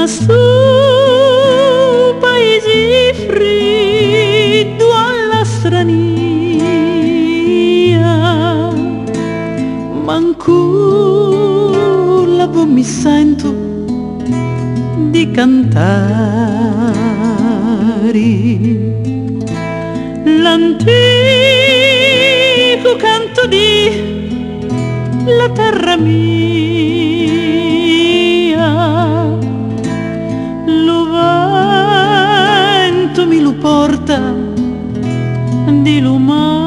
su paesi freddo alla strania, manco la voce mi sento di cantare l'antico canto di la terra mia. Lo vento mi lo porta di lumare.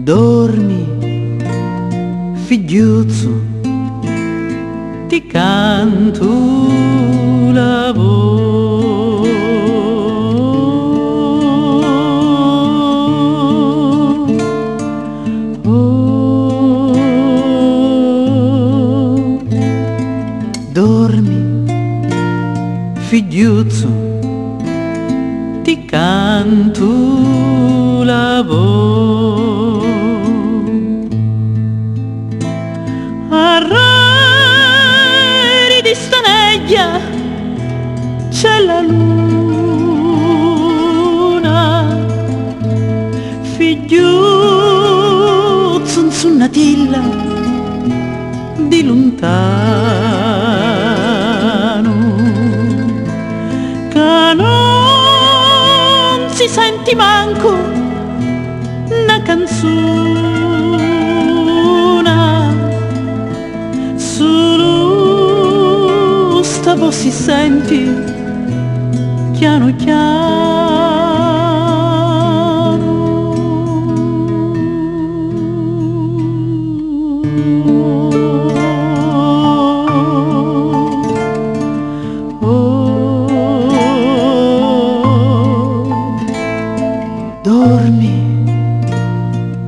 Dormi, figliuzzo, ti canto la voce. Dormi, figliuzzo, ti canto la voce. Arrari di Staneglia c'è la luna, figliuzzo su una tilla di lontano, che non si senti manco una canzone. Sta voce si senti piano piano. Dormi,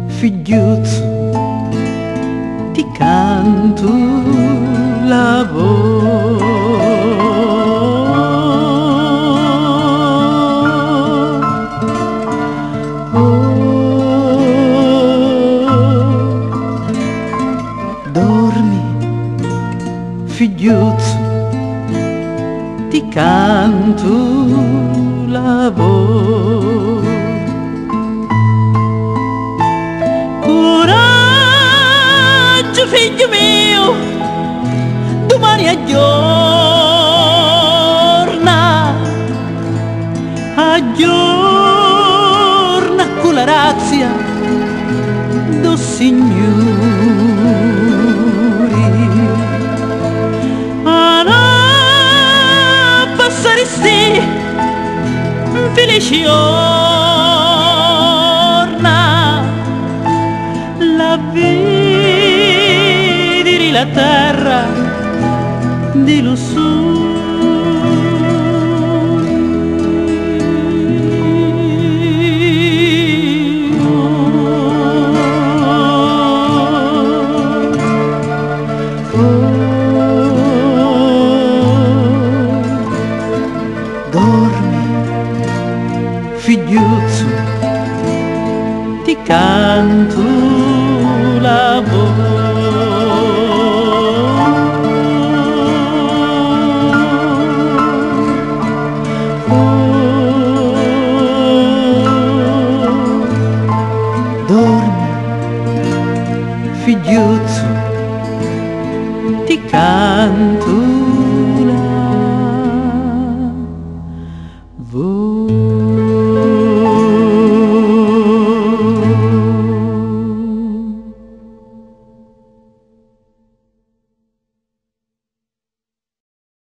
figliuzzo, ti canto la voce. Dormi, figliuzzo, ti canto la voce. Coraggio, figlio mio, domani aggiorna con la razia do signori. Ana passare sti felici giorna, la vedi la terra di lussuria. Dormi, figliuzzo, ti canto la voce. Dormi, figliuzzo, ti canto